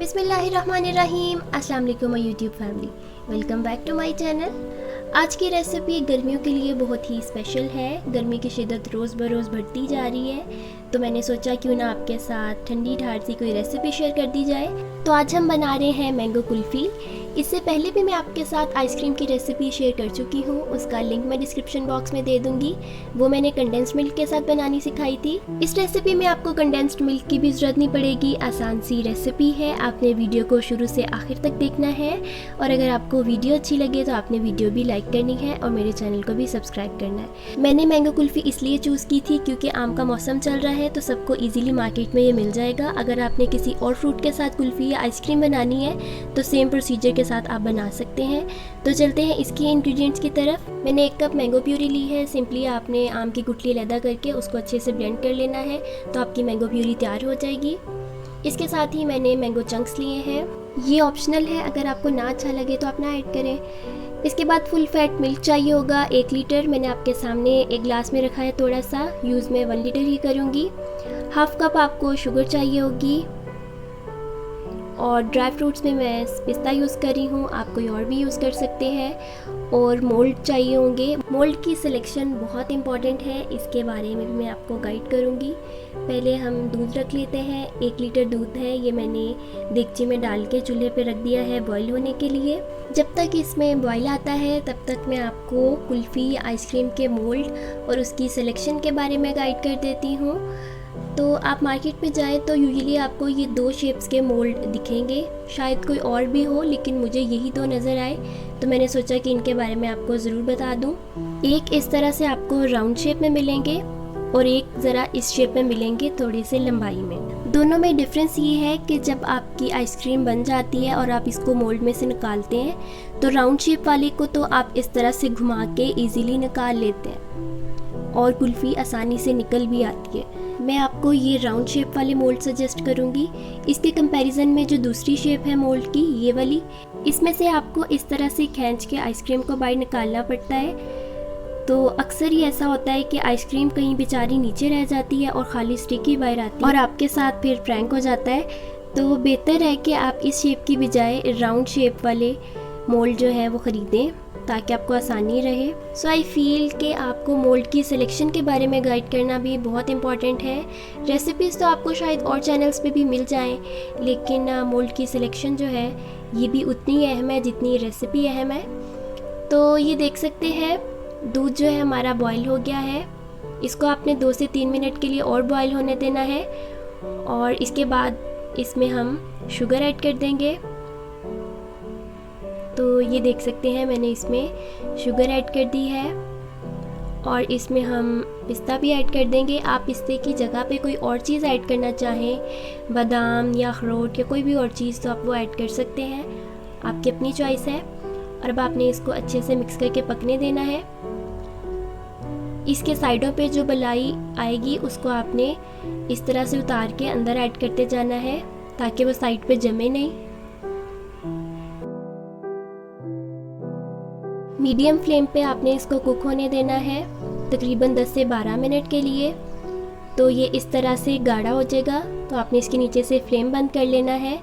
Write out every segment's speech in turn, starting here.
बिस्मिल्लाहिर्रहमानिर्रहीम। अस्सलाम वालेकुम my YouTube family, welcome back to my channel. आज की रेसिपी गर्मियों के लिए बहुत ही स्पेशल है। गर्मी की शिद्दत रोज़ बरोज़ बढ़ती जा रही है, तो मैंने सोचा क्यों ना आपके साथ ठंडी ठार सी कोई रेसिपी शेयर कर दी जाए। तो आज हम बना रहे हैं मैंगो कुल्फ़ी। इससे पहले भी मैं आपके साथ आइसक्रीम की रेसिपी शेयर कर चुकी हूँ, उसका लिंक मैं डिस्क्रिप्शन बॉक्स में दे दूँगी। वो मैंने कंडेंस्ड मिल्क के साथ बनानी सिखाई थी। इस रेसिपी में आपको कंडेंस्ड मिल्क की भी ज़रूरत नहीं पड़ेगी, आसान सी रेसिपी है। आपने वीडियो को शुरू से आखिर तक देखना है, और अगर आपको वीडियो अच्छी लगे तो आपने वीडियो भी लाइक करनी है और मेरे चैनल को भी सब्सक्राइब करना है। मैंने मैंगो कुल्फ़ी इसलिए चूज़ की थी क्योंकि आम का मौसम चल रहा है, तो सबको ईजिली मार्केट में ये मिल जाएगा। अगर आपने किसी और फ्रूट के साथ कुल्फ़ी या आइसक्रीम बनानी है तो सेम प्रोसीजर के साथ आप बना सकते हैं। तो चलते हैं इसकी इंग्रेडिएंट्स की तरफ। मैंने 1 कप मैंगो प्यूरी ली है। सिंपली आपने आम की गुठली अलग करके उसको अच्छे से ब्लेंड कर लेना है, तो आपकी मैंगो प्यूरी तैयार हो जाएगी। इसके साथ ही मैंने मैंगो चंक्स लिए हैं। ये ऑप्शनल है, अगर आपको ना अच्छा लगे तो आप ना ऐड करें। इसके बाद फुल फैट मिल्क चाहिए होगा 1 लीटर। मैंने आपके सामने एक ग्लास में रखा है थोड़ा सा, यूज़ में 1 लीटर ही करूँगी। हाफ कप आपको शुगर चाहिए होगी, और ड्राई फ्रूट्स में मैं पिस्ता यूज़ कर रही हूँ, आप कोई और भी यूज़ कर सकते हैं। और मोल्ड चाहिए होंगे। मोल्ड की सिलेक्शन बहुत इंपॉर्टेंट है, इसके बारे में भी मैं आपको गाइड करूँगी। पहले हम दूध रख लेते हैं। 1 लीटर दूध है, ये मैंने देगची में डाल के चूल्हे पे रख दिया है बॉईल होने के लिए। जब तक इसमें बॉईल आता है तब तक मैं आपको कुल्फ़ी आइसक्रीम के मोल्ड और उसकी सिलेक्शन के बारे में गाइड कर देती हूँ। तो आप मार्केट में जाएं तो यूजुअली आपको ये 2 शेप्स के मोल्ड दिखेंगे, शायद कोई और भी हो, लेकिन मुझे यही 2 नज़र आए, तो मैंने सोचा कि इनके बारे में आपको ज़रूर बता दूं। एक इस तरह से आपको राउंड शेप में मिलेंगे और एक ज़रा इस शेप में मिलेंगे, थोड़ी से लंबाई में। दोनों में डिफरेंस ये है कि जब आपकी आइसक्रीम बन जाती है और आप इसको मोल्ड में से निकालते हैं तो राउंड शेप वाले को तो आप इस तरह से घुमा के ईज़िली निकाल लेते हैं और कुल्फ़ी आसानी से निकल भी आती है। मैं आपको ये राउंड शेप वाले मोल्ड सजेस्ट करूँगी। इसके कंपैरिजन में जो दूसरी शेप है मोल्ड की, ये वाली, इसमें से आपको इस तरह से खींच के आइसक्रीम को बाहर निकालना पड़ता है। तो अक्सर ही ऐसा होता है कि आइसक्रीम कहीं बेचारी नीचे रह जाती है और खाली स्टिक ही बाहर आती है और आपके साथ फिर प्रैंक हो जाता है। तो बेहतर है कि आप इस शेप की बजाय राउंड शेप वाले मोल्ड जो है वो ख़रीदें, ताकि आपको आसानी रहे। सो आई फील कि आपको मोल्ड की सिलेक्शन के बारे में गाइड करना भी बहुत इंपॉर्टेंट है। रेसिपीज़ तो आपको शायद और चैनल्स पे भी मिल जाएं, लेकिन मोल्ड की सिलेक्शन जो है ये भी उतनी ही अहम है जितनी रेसिपी अहम है। तो ये देख सकते हैं दूध जो है हमारा बॉयल हो गया है। इसको आपने 2 से 3 मिनट के लिए और बॉयल होने देना है, और इसके बाद इसमें हम शुगर ऐड कर देंगे। तो ये देख सकते हैं मैंने इसमें शुगर ऐड कर दी है, और इसमें हम पिस्ता भी ऐड कर देंगे। आप पिस्ते की जगह पे कोई और चीज़ ऐड करना चाहें, बादाम या अखरोट या कोई भी और चीज़, तो आप वो ऐड कर सकते हैं, आपकी अपनी चॉइस है। और अब आपने इसको अच्छे से मिक्स करके पकने देना है। इसके साइडों पे जो बलाई आएगी उसको आपने इस तरह से उतार के अंदर ऐड करते जाना है, ताकि वो साइड पे जमे नहीं। मीडियम फ्लेम पे आपने इसको कुक होने देना है तकरीबन 10 से 12 मिनट के लिए। तो ये इस तरह से गाढ़ा हो जाएगा, तो आपने इसके नीचे से फ्लेम बंद कर लेना है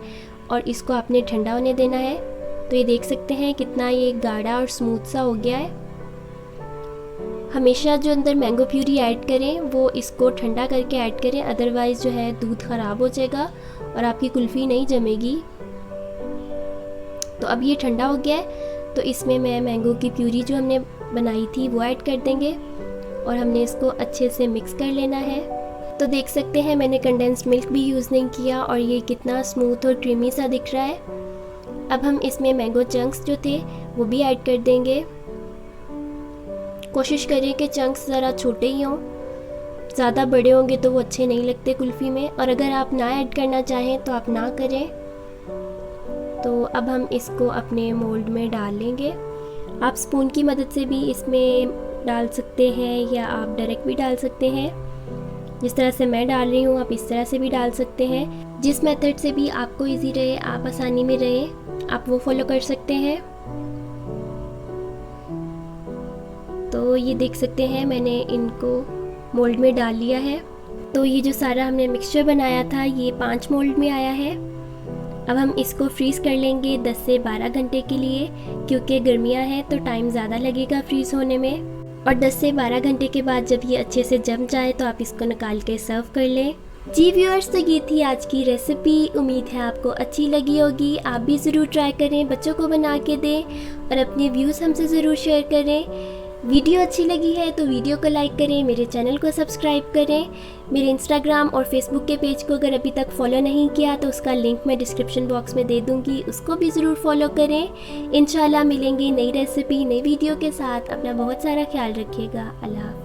और इसको आपने ठंडा होने देना है। तो ये देख सकते हैं कितना ये गाढ़ा और स्मूथ सा हो गया है। हमेशा जो अंदर मैंगो प्यूरी ऐड करें वो इसको ठंडा करके ऐड करें, अदरवाइज़ जो है दूध ख़राब हो जाएगा और आपकी कुल्फ़ी नहीं जमेगी। तो अब ये ठंडा हो गया है, तो इसमें मैं मैंगो की प्यूरी जो हमने बनाई थी वो ऐड कर देंगे, और हमने इसको अच्छे से मिक्स कर लेना है। तो देख सकते हैं मैंने कंडेंस्ड मिल्क भी यूज़ नहीं किया और ये कितना स्मूथ और क्रीमी सा दिख रहा है। अब हम इसमें मैंगो चंक्स जो थे वो भी ऐड कर देंगे। कोशिश करें कि चंक्स ज़रा छोटे ही हों, ज़्यादा बड़े होंगे तो वो अच्छे नहीं लगते कुल्फ़ी में, और अगर आप ना ऐड करना चाहें तो आप ना करें। तो अब हम इसको अपने मोल्ड में डाल लेंगे। आप स्पून की मदद से भी इसमें डाल सकते हैं या आप डायरेक्ट भी डाल सकते हैं। जिस तरह से मैं डाल रही हूँ आप इस तरह से भी डाल सकते हैं। जिस मेथड से भी आपको इजी रहे, आप आसानी में रहे, आप वो फॉलो कर सकते हैं। तो ये देख सकते हैं मैंने इनको मोल्ड में डाल लिया है। तो ये जो सारा हमने मिक्सचर बनाया था ये 5 मोल्ड में आया है। अब हम इसको फ्रीज़ कर लेंगे 10 से 12 घंटे के लिए, क्योंकि गर्मियाँ हैं तो टाइम ज़्यादा लगेगा फ्रीज़ होने में। और 10 से 12 घंटे के बाद जब ये अच्छे से जम जाए तो आप इसको निकाल के सर्व कर लें। जी व्यूअर्स, तो ये थी आज की रेसिपी। उम्मीद है आपको अच्छी लगी होगी। आप भी ज़रूर ट्राई करें, बच्चों को बना के दें और अपने व्यूज़ हमसे ज़रूर शेयर करें। वीडियो अच्छी लगी है तो वीडियो को लाइक करें, मेरे चैनल को सब्सक्राइब करें। मेरे इंस्टाग्राम और फेसबुक के पेज को अगर अभी तक फॉलो नहीं किया तो उसका लिंक मैं डिस्क्रिप्शन बॉक्स में दे दूँगी, उसको भी ज़रूर फॉलो करें। इंशाल्लाह मिलेंगे नई रेसिपी नई वीडियो के साथ। अपना बहुत सारा ख्याल रखिएगा। अल्लाह हाफ़िज़।